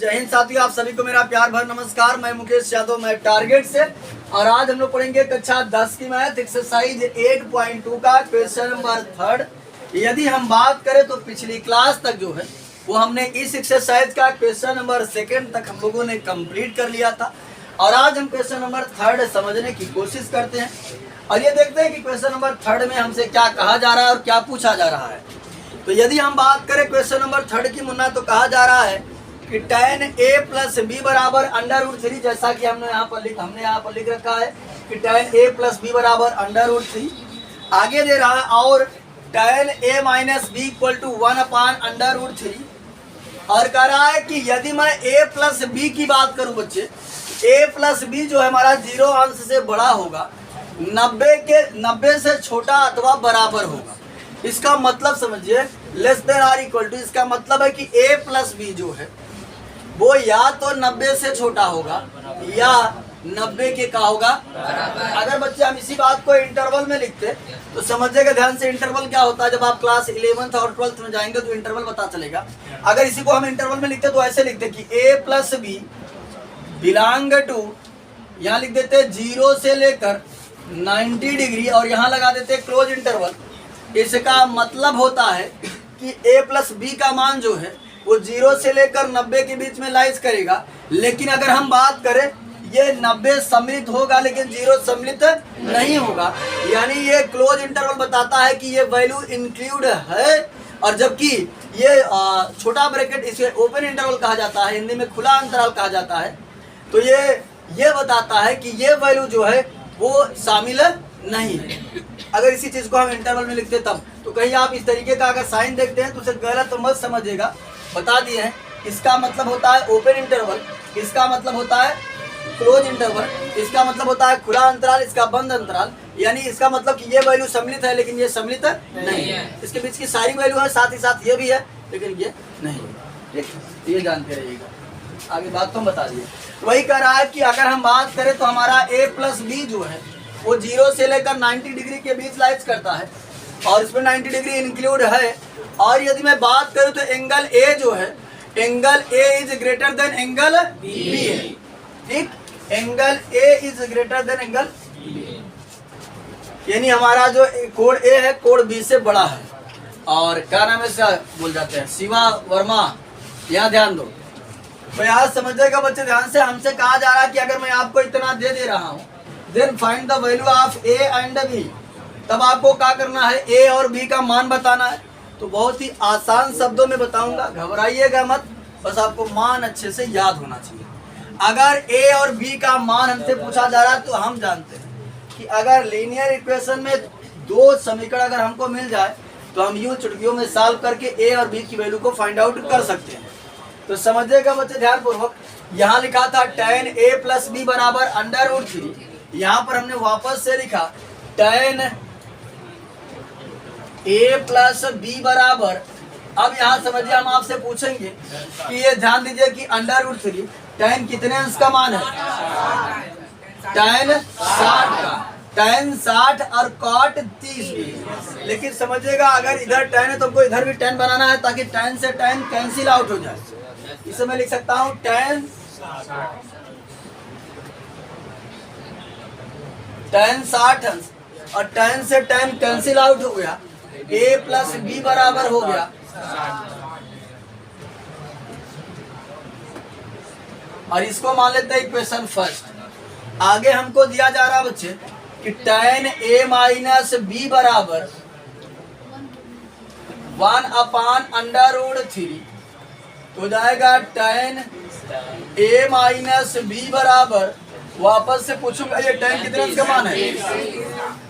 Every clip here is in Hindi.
जय हिंद साथियों, आप सभी को मेरा प्यार भर नमस्कार। मैं मुकेश यादव, मैं टारगेट से, और आज हम लोग पढ़ेंगे कक्षा 10 की मैथ एक्सरसाइज 8.2 का क्वेश्चन नंबर 3। यदि हम बात करें तो पिछली क्लास तक जो है वो हमने इस एक्सरसाइज का क्वेश्चन नंबर 2 तक हम लोगों ने कंप्लीट कर लिया था, और आज हम क्वेश्चन नंबर 3 समझने की कोशिश करते हैं और ये देखते हैं कि क्वेश्चन नंबर 3 में हमसे क्या कहा जा रहा है और क्या पूछा जा रहा है। तो यदि हम बात करें क्वेश्चन नंबर 3 की मुन्ना, तो कहा जा रहा है कि tan a प्लस बी बराबर √3, जैसा कि हमने यहाँ पर लिख रखा है कि tan a प्लस बी बराबर √3। आगे दे रहा है और tan a minus b equal to 1/√3, और कह रहा है कि यदि मैं a प्लस बी की बात करूं बच्चे, a प्लस बी जो है हमारा 0 अंश से बड़ा होगा, 90 से छोटा अथवा बराबर होगा। इसका मतलब समझिए, less than r equal to, इसका मतलब है कि a प्लस बी जो है वो या तो 90 से छोटा होगा या 90 के का होगा। अगर बच्चे हम इसी बात को इंटरवल में लिखते तो समझिएगा ध्यान से, इंटरवल क्या होता है। जब आप क्लास 11th और 12th में जाएंगे तो इंटरवल पता चलेगा। अगर इसी को हम इंटरवल में लिखते तो ऐसे लिखते कि a plus b belong to, यहाँ लिख देते 0 से लेकर 90 डिग्री और यहाँ लगा देते क्लोज इंटरवल। इसका मतलब होता है कि a प्लस बी का मान जो है वो 0 से लेकर 90 के बीच में लाइज करेगा। लेकिन अगर हम बात करें, ये 90 सम्मिलित होगा लेकिन 0 सम्मिलित नहीं होगा, यानी ये क्लोज इंटरवल बताता है कि ये वैल्यू इंक्लूड है। और जबकि ये छोटा ब्रैकेट, इसे ओपन इंटरवल कहा जाता है, हिंदी में खुला अंतराल कहा जाता है, तो ये बताता है कि ये वैल्यू जो है वो शामिल नहीं है। अगर इसी चीज को हम इंटरवल में लिखते तब, तो कहीं आप इस तरीके का अगर साइन देखते हैं तो उसे गलत तो मत समझिएगा, बता दिए हैं। इसका मतलब होता है ओपन इंटरवल, इसका मतलब होता है क्लोज इंटरवल, इसका मतलब होता है खुला अंतराल, इसका बंद अंतराल। यानी इसका मतलब कि ये वैल्यू सम्मिलित है लेकिन ये सम्मिलित नहीं है। इसके बीच की सारी वैल्यू है, साथ ही साथ ये भी है लेकिन ये नहीं है। ठीक, ये जानते रहिएगा। आगे बात तो हम बता दिए। वही कह रहा है कि अगर हम बात करें तो हमारा a प्लस बी जो है वो 0 से लेकर 90 डिग्री के बीच लाइज करता है और इसमें 90 डिग्री इंक्लूड है। और यदि मैं बात करूं तो एंगल A जो है, angle A is greater than angle B है। ठीक, angle A is greater than angle B, यानी हमारा जो कोण A है कोण B से बड़ा है। और क्या नाम है इसका, बोल जाते हैं शिवा वर्मा, यहाँ ध्यान दो। तो यहाँ समझिएगा बच्चे ध्यान से, हमसे कहा जा रहा है कि अगर मैं आपको इतना दे रहा हूँ, then find the value of A and B, तब आपको क्या करना है, A और B का मान बताना है। तो बहुत ही आसान शब्दों में बताऊंगा, घबराइएगा मत, बस आपको मान अच्छे से याद होना चाहिए। अगर A और B का मान हमसे पूछा जा रहा है तो हम जानते हैं कि अगर लीनियर इक्वेशन में दो समीकरण अगर हमको मिल जाए तो हम यूं चुटकियों में सॉल्व करके A और B की वैल्यू को फाइंड आउट कर सकते हैं। तो समझिएगा बच्चे ध्यान पूर्वक, यहाँ लिखा था tan a प्लस बी बराबर √3, यहाँ पर हमने वापस से लिखा tan a प्लस बी बराबर, अब यहाँ समझिए हम आपसे पूछेंगे कि ये ध्यान दीजिए कि √3 tan कितने अंश का मान है, tan 60 का, tan 60 और cot 30 भी। लेकिन समझिएगा अगर इधर tan है तो हमको इधर भी tan बनाना है ताकि tan से tan कैंसिल आउट हो जाए। इसे मैं लिख सकता हूँ tan 60 अंश, और tan से tan कैंसिल आउट हो गया, a प्लस बी बराबर हो गया और इसको मान लेते हैं इक्वेशन फर्स्ट। आगे हमको दिया जा रहा बच्चे कि tan a माइनस बी बराबर 1/√3, तो जाएगा tan a माइनस बी बराबर, वापस से पूछूंगा ये tan कितने अंश का मान है,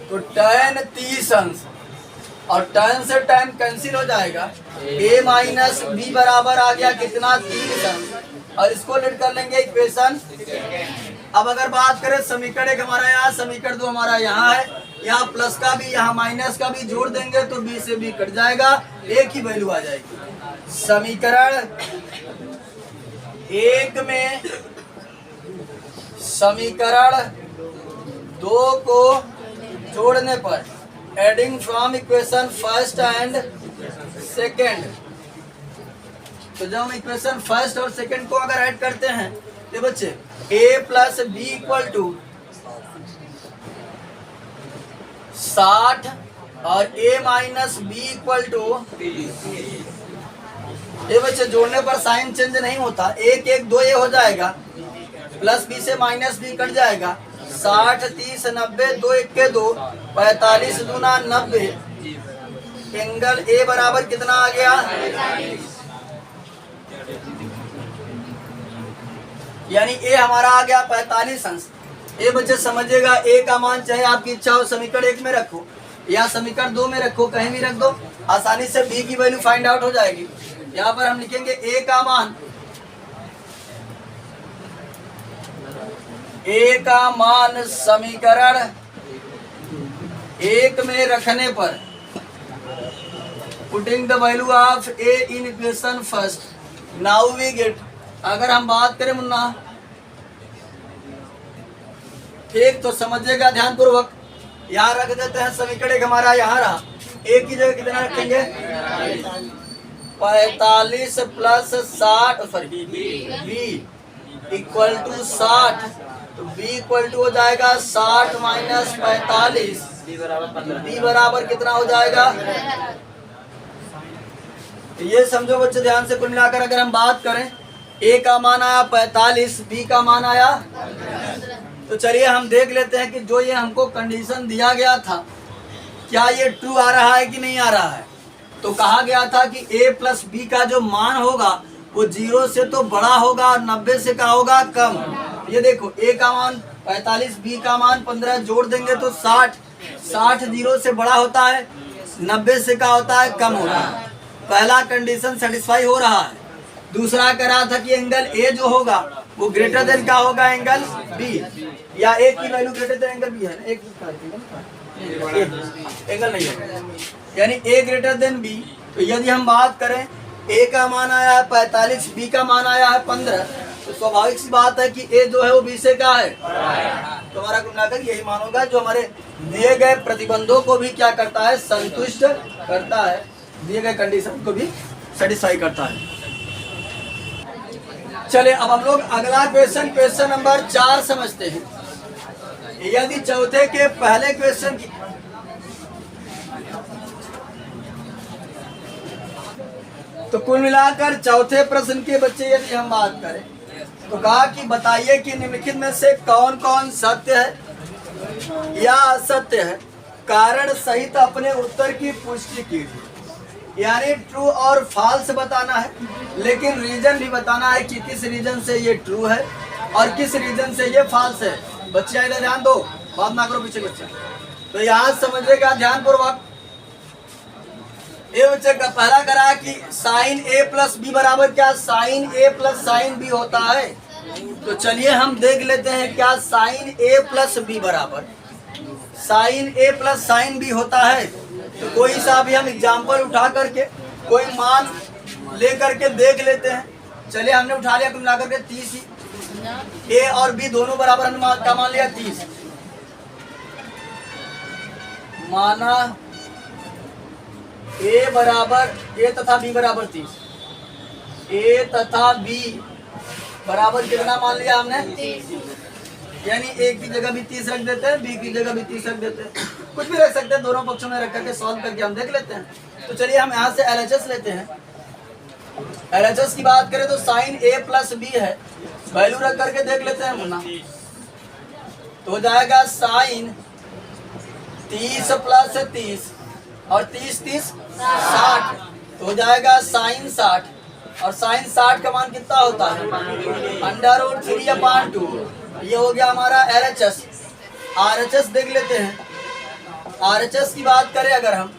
तो tan 30 अंश, और tan से tan कैंसिल हो जाएगा, a माइनस बी बराबर आ गया कितना, 30 अंश, और इसको लेट कर लेंगे इक्वेशन। अब अगर बात करें समीकरण 1 हमारा यहाँ, समीकरण 2 हमारा यहाँ है, यहाँ प्लस का भी यहाँ माइनस का भी जोड़ देंगे तो b से b कट जाएगा, एक ही वैल्यू आ जाएगी। समीकरण 1 में समीकरण 2 को जोड़ने पर, adding from equation first and second, तो जब हम इक्वेशन फर्स्ट और सेकंड को अगर ऐड करते हैं तो बच्चे a plus b equal to 60 और a minus b equal to, ये बच्चे जोड़ने पर साइन चेंज नहीं होता, एक एक दो ये हो जाएगा, प्लस बी से माइनस बी कट जाएगा, 60 30 90 दो एक के दो, 45 दूना 90, एंगल ए बराबर कितना आ गया, यानी ए हमारा आ गया 45 अंश। ये बच्चे समझिएगा, ए का मान चाहे आपकी इच्छा हो समीकरण 1 में रखो या समीकरण 2 में रखो, कहीं भी रख दो, आसानी से बी की वैल्यू फाइंड आउट हो जाएगी। यहाँ पर हम लिखेंगे ए का मान समीकरण 1 में रखने पर, putting the value of a in equation first, now we get, अगर हम बात करें मुन्ना, ठीक, तो समझिएगा ध्यान पूर्वक, यहाँ रख देते हैं समीकरण 1 हमारा यहाँ रहा, ए की जगह कितना रखेंगे 45 plus 60, sorry b equal to 60, तो बी इक्वल टू हो जाएगा 60 माइनस 45, बी बराबर कितना हो जाएगा, तो ये समझो बच्चे ध्यान से, कुल मिलाकर अगर हम बात करें ए का मान आया 45, बी का मान आया, तो चलिए हम देख लेते हैं कि जो ये हमको कंडीशन दिया गया था क्या ये ट्रू आ रहा है कि नहीं आ रहा है। तो कहा गया था कि a प्लस बी का जो मान होगा वो 0 से तो बड़ा होगा और 90 से क्या होगा कम। ये देखो a का मान 45, b का मान 15, जोड़ देंगे तो 60, 60 0 से बड़ा होता है, 90 से क्या होता है कम होता है। पहला कंडीशन सेटिस्फाई हो रहा है। दूसरा कह रहा था कि एंगल ए जो होगा वो ग्रेटर देन क्या होगा एंगल बी, या ए की वैल्यू ग्रेटर देन एंगल बी है, एक एंगल नहीं है, यानी ए ग्रेटर देन बी। तो यदि हम बात करें ए का मान आया है 45, बी का मान आया है 15, तो स्वाभाविक सी बात है कि ए जो है वो बी से क्या है, तो हमारा कुल मिलाकर यही मान होगा जो हमारे दिए गए प्रतिबंधों को भी क्या करता है, संतुष्ट करता है, दिए गए कंडीशन को भी सेटिस्फाई करता है। चले अब हम लोग अगला क्वेश्चन नंबर 4 समझते हैं। यदि चौथे के पहले क्वेश्चन की तो कुल मिलाकर चौथे प्रश्न के बच्चे यदि हम बात करें तो कहा कि बताइए कि निम्नलिखित में से कौन कौन सत्य है या असत्य है, कारण सहित अपने उत्तर की पुष्टि कीजिए। यानी ट्रू और फॉल्स बताना है, लेकिन रीजन भी बताना है कि किस रीजन से ये ट्रू है और किस रीजन से ये फॉल्स है। बच्चे इधर ध्यान दो, बात ना करो पीछे बच्चे। तो यहाँ समझिएगा ध्यान पूर्वक, ये बच्चे का पहला करा कि साइन ए प्लस बी बराबर क्या, sign a plus sine B होता है। तो चलिए हम देख लेते हैं क्या साइन ए प्लस बी बराबर sign a plus sine B होता है। तो कोई सा भी हम एग्जाम्पल उठा करके कोई मान ले करके देख लेते हैं। चलिए हमने उठा लिया कुल मिलाकर के 30 ही, ए और बी दोनों बराबर हमने क्या मान लिया 30, माना ए बराबर ए तथा बी बराबर 30, ए तथा बी बराबर कितना मान लिया हमने 30, यानी ए की जगह भी 30 रख देते हैं, बी की जगह भी 30 रख देते हैं, कुछ भी रख सकते हैं, दोनों पक्षों में रख करके सॉल्व करके हम देख लेते हैं। तो चलिए हम यहाँ से LHS लेते हैं। LHS की बात करें तो साइन ए प्लस बी है, वैल्यू रख करके देख लेते हैं मुन्ना। तो हो जाएगा साइन 30 प्लस 30 और 30 30 60, तो हो जाएगा साइन 60, और साइन 60 का मान कितना होता है √3/2। ये हो गया हमारा LHS। RHS देख लेते हैं। RHS की बात करें अगर हम,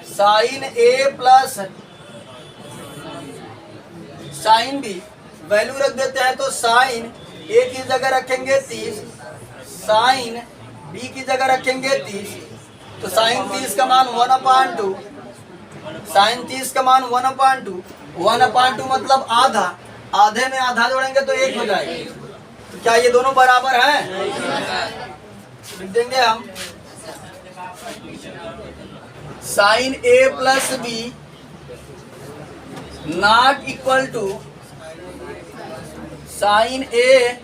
sine a plus sine B value रख देते हैं, तो साइन ए की जगह रखेंगे 30, साइन बी की जगह रखेंगे 30, तो साइन 30 का मान 1/2, साइन 30 का मान 1/2, 1/2 मतलब आधा, आधे में आधा जोड़ेंगे तो 1 हो जाएगा। तो क्या ये दोनों बराबर हैं? लिख देंगे हम sine a plus b not equal to sine a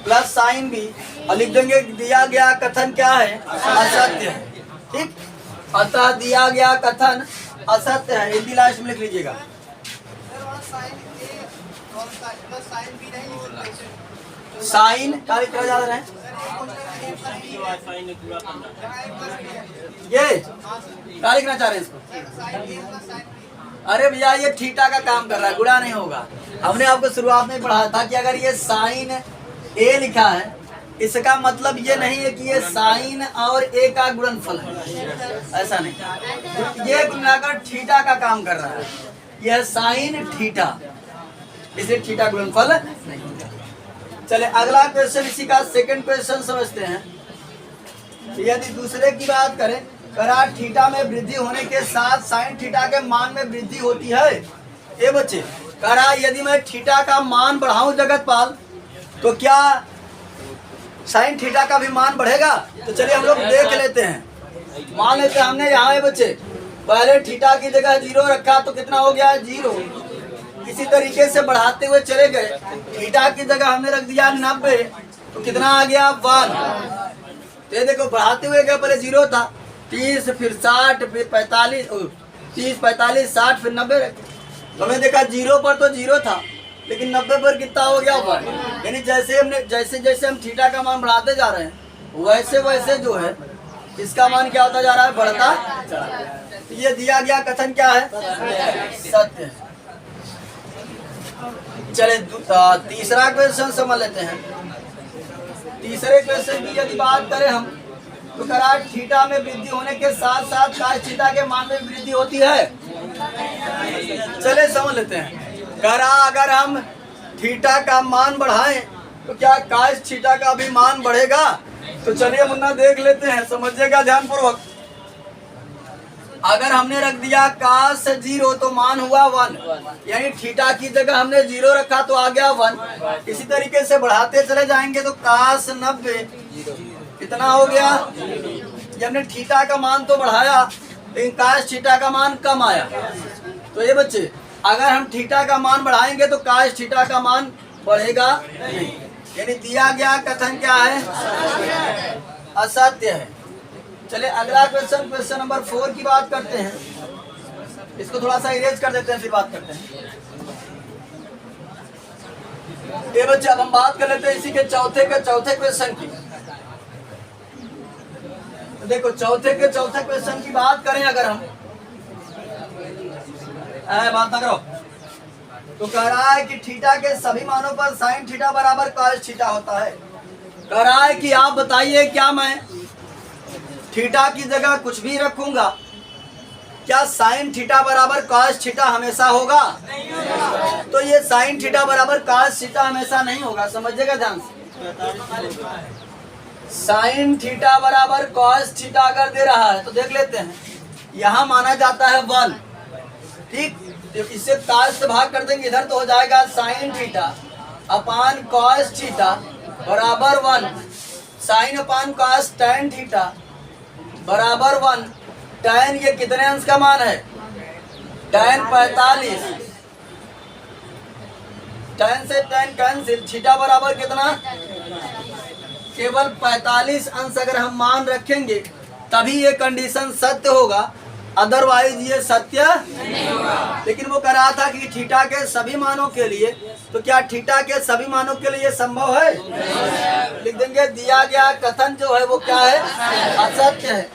plus sine b, और लिख देंगे दिया गया कथन क्या है, असत्य है। ठीक, अतः दिया गया कथन असत्य है, हिंदी लास्ट में लिख लीजिएगा। साइन क्या लिखा जा रहा है, ये क्या लिखना चाह रहे हैं इसको? अरे भैया ये थीटा का काम कर रहा है, गुणा नहीं होगा। हमने आपको शुरुआत में पढ़ा था कि अगर ये साइन ए लिखा है, इसका मतलब ये नहीं है कि ये साइन और ए का गुणनफल है, ऐसा नहीं। ये मिलाकर थीटा का काम कर रहा है, यह साइन थीटा, इसे थीटा गुणनफल नहीं। चले अगला क्वेश्चन, इसी का सेकंड क्वेश्चन समझते हैं। यदि दूसरे की बात करें, करा थीटा में वृद्धि होने के साथ साइन थीटा के मान में वृद्धि होती है। ये बच्चे करा यदि मैं थीटा का मान बढ़ाऊं जगतपाल, तो क्या साइन थीटा का भी मान बढ़ेगा? तो चलिए हम लोग देख लेते हैं। मान लेते हैं हमने यहाँ बच्चे पहले थीटा की जगह 0 रखा, तो कितना हो गया 0। इसी तरीके से बढ़ाते हुए चले गए, थीटा की जगह हमने रख दिया 90, तो कितना आ गया 1। तो ये देखो बढ़ाते हुए गए, पहले 0 था, 30 फिर 60 फिर 45, 30 45 60 फिर 90 रखे। तो हमने देखा 0 पर तो 0 था, लेकिन 90 पर कितना हो गया 1। यानी जैसे जैसे हम थीटा का मान बढ़ाते जा रहे हैं, वैसे वैसे जो है इसका मान क्या होता जा रहा है, बढ़ता जा रहा है। तो ये दिया गया कथन क्या है, सत्य है। चले तीसरा क्वेश्चन समझ लेते हैं। तीसरे क्वेश्चन की यदि बात करें हम, तो करा थीटा में वृद्धि होने के साथ साथ काश थीटा के मान में वृद्धि होती है। चले समझ लेते हैं। करा अगर हम थीटा का मान बढ़ाएं, तो क्या काश थीटा का भी मान बढ़ेगा? तो चलिए मुन्ना देख लेते हैं, समझिएगा ध्यानपूर्वक। अगर हमने रख दिया काश 0, तो मान हुआ 1, यानी थीटा की जगह हमने 0 रखा तो आ गया 1। इसी तरीके से बढ़ाते चले जाएंगे, तो काश 90 कितना हो गया। जब हमने थीटा का मान तो बढ़ाया, लेकिन काश थीटा का मान कम आया। तो ये बच्चे अगर हम थीटा का मान बढ़ाएंगे, तो काश थीटा का मान बढ़ेगा नहीं। यानी दिया गया कथन क्या है, असत्य है। चले अगला क्वेश्चन, क्वेश्चन नंबर 4 की बात करते हैं। इसको थोड़ा सा इरेज कर देते हैं, फिर बात करते हैं। ये बच्चे अब हम बात कर लेते हैं इसी के चौथे क्वेश्चन की। देखो चौथे क्वेश्चन की बात करें अगर हम, बात ना करो, तो कह रहा है कि थीटा के सभी मानों पर साइन थीटा बराबर कॉस थीटा होता है। कह रहा है कि आप बताइए, क्या मैं थीटा की जगह कुछ भी रखूंगा, क्या साइन थीटा बराबर कॉस थीटा हमेशा होगा? तो ये साइन थीटा बराबर कॉस थीटा हमेशा नहीं होगा, समझिएगा ध्यान से। साइन थीटा बराबर कॉस थीटा अगर दे रहा है, तो देख लेते हैं, यहाँ माना जाता है 1। ठीक, तो इससे कॉस से भाग कर देंगे, इधर तो हो जाएगा sine theta upon cos theta बराबर 1। Sine upon cos tan theta बराबर 1। टैन ये कितने अंश का मान है, टैन 45। टैन से टैन कैंसिल, थीटा बराबर कितना, केवल 45 अंश अगर हम मान रखेंगे तभी ये कंडीशन सत्य होगा, अदरवाइज ये सत्य नहीं होगा। लेकिन वो कह रहा था कि थीटा के सभी मानों के लिए, तो क्या थीटा के सभी मानों के लिए संभव है? लिख देंगे दिया गया कथन जो है वो क्या है, असत्य है।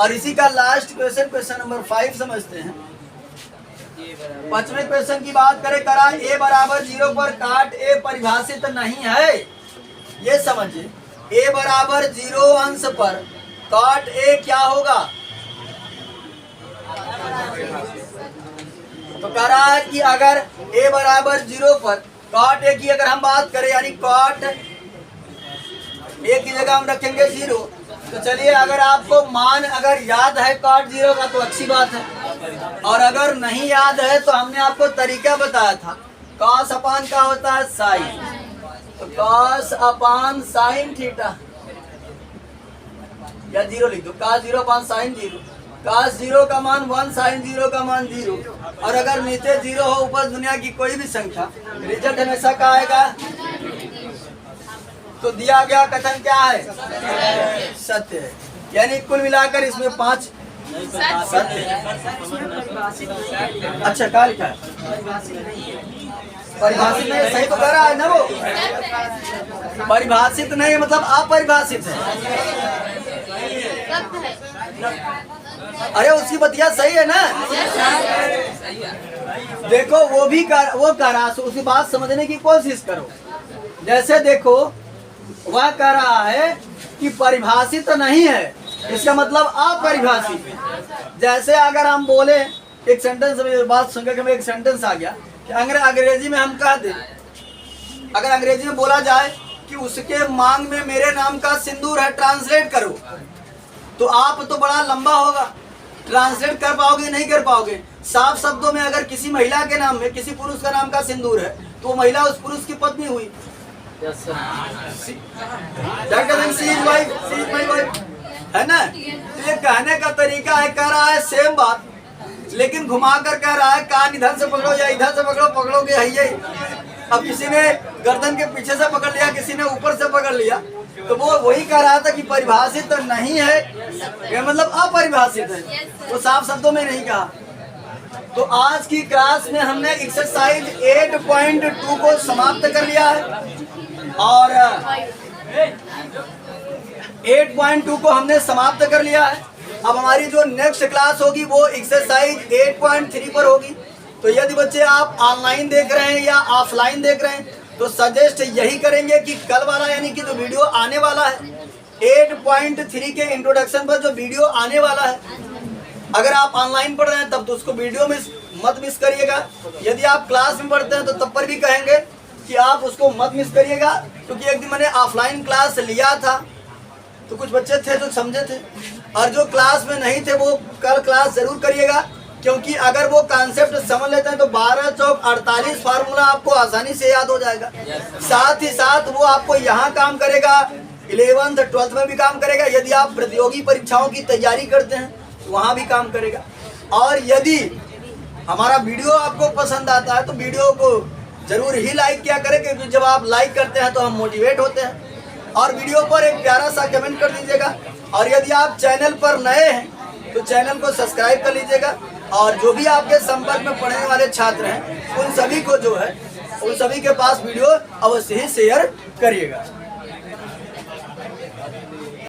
और इसी का लास्ट क्वेश्चन, क्वेश्चन नंबर 5 समझते हैं। 5वें क्वेश्चन की बात करें, करा a बराबर 0 पर काट a परिभाषित नहीं है। ये समझिए, a बराबर 0 अंश पर काट a क्या होगा? तो कह रहा है कि अगर a बराबर 0 पर कॉट a की अगर हम बात करें, यानी कॉट a की जगह हम रखेंगे 0। तो चलिए अगर आपको मान अगर याद है कॉट 0 का तो अच्छी बात है, और अगर नहीं याद है तो हमने आपको तरीका बताया था, कॉस अपान का होता है साइन, तो कॉस अपान साइन थीटा, या 0 लिख दो, कॉस 0 अपान साइन 0। cos 0 का मान 1, sin 0 का मान 0। और अगर नीचे 0 हो ऊपर दुनिया की कोई भी संख्या, रिजल्ट हमेशा क्या आएगा? तो दिया गया कथन क्या है? सत्य है। यानी कुल मिलाकर इसमें 5 सत्य है। अच्छा क्या लिखा है? परिभाषित नहीं, सही तो कह रहा है ना वो। परिभाषित नहीं मतलब अपरिभाषित है। अरे उसकी बतिया सही है ना? देखो वो कह रहा है, उसकी बात समझने की कोशिश करो। जैसे देखो वह कह रहा है कि परिभाषित नहीं है, इसका मतलब अपरिभाषित है। जैसे अगर हम बोले एक सेंटेंस में, बात सुनकर के में एक सेंटेंस आ गया कि अंग्रेजी में हम कह दें, अगर अंग्रेजी में बोला जाए कि उसके मांग में मेरे नाम का सिंदूर है, ट्रांसलेट करो, तो आप तो बड़ा लंबा होगा, ट्रांसलेट कर पाओगे नहीं कर पाओगे। साफ शब्दों में अगर किसी महिला के नाम में किसी पुरुष का नाम का सिंदूर है तो वो महिला उस पुरुष की पत्नी हुई। है ना? तो ये कहने का तरीका है, कह रहा है सेम बात लेकिन घुमा कर कह रहा है कान इधर से पकड़ो या इधर से पकड़ो, पकड़ोगे है ये। अब किसी ने गर्दन के पीछे से पकड़ लिया, किसी ने ऊपर से पकड़ लिया, तो वो वही कह रहा था कि परिभाषित तो नहीं है, ये मतलब अपरिभाषित है, वो साफ शब्दों में नहीं कहा। तो आज की क्लास में हमने एक्सरसाइज 8.2 को समाप्त कर लिया है और 8.2 को हमने समाप्त कर लिया है। अब हमारी जो नेक्स्ट क्लास होगी वो एक्सरसाइज 8.3 पर होगी। तो यदि बच्चे आप ऑनलाइन देख रहे हैं या ऑफलाइन देख रहे हैं तो सजेस्ट यही करेंगे कि कल वाला यानी कि जो वीडियो आने वाला है 8.3 के इंट्रोडक्शन पर जो वीडियो आने वाला है, अगर आप ऑनलाइन पढ़ रहे हैं तब तो उसको वीडियो में मत मिस करिएगा। यदि आप क्लास में पढ़ते हैं तो तब पर भी कहेंगे कि आप उसको मत मिस करिएगा, क्योंकि एक दिन मैंने ऑफलाइन क्लास लिया था तो कुछ बच्चे थे जो समझे थे और जो क्लास में नहीं थे वो कल क्लास जरूर करिएगा, क्योंकि अगर वो कॉन्सेप्ट समझ लेते हैं तो 12 चौक 48 फार्मूला आपको आसानी से याद हो जाएगा। साथ ही साथ वो आपको यहाँ काम करेगा, 11th 12th में भी काम करेगा। यदि आप प्रतियोगी परीक्षाओं की तैयारी करते हैं तो वहाँ भी काम करेगा। और यदि हमारा वीडियो आपको पसंद आता है तो वीडियो को जरूर ही लाइक किया करें, क्योंकि जब आप लाइक करते हैं तो हम मोटिवेट होते हैं। और वीडियो पर एक प्यारा सा कमेंट कर दीजिएगा। और यदि आप चैनल पर नए हैं तो चैनल को सब्सक्राइब कर लीजिएगा। और जो भी आपके संपर्क में पढ़ने वाले छात्र हैं उन सभी को जो है उन सभी के पास वीडियो अवश्य ही शेयर करिएगा।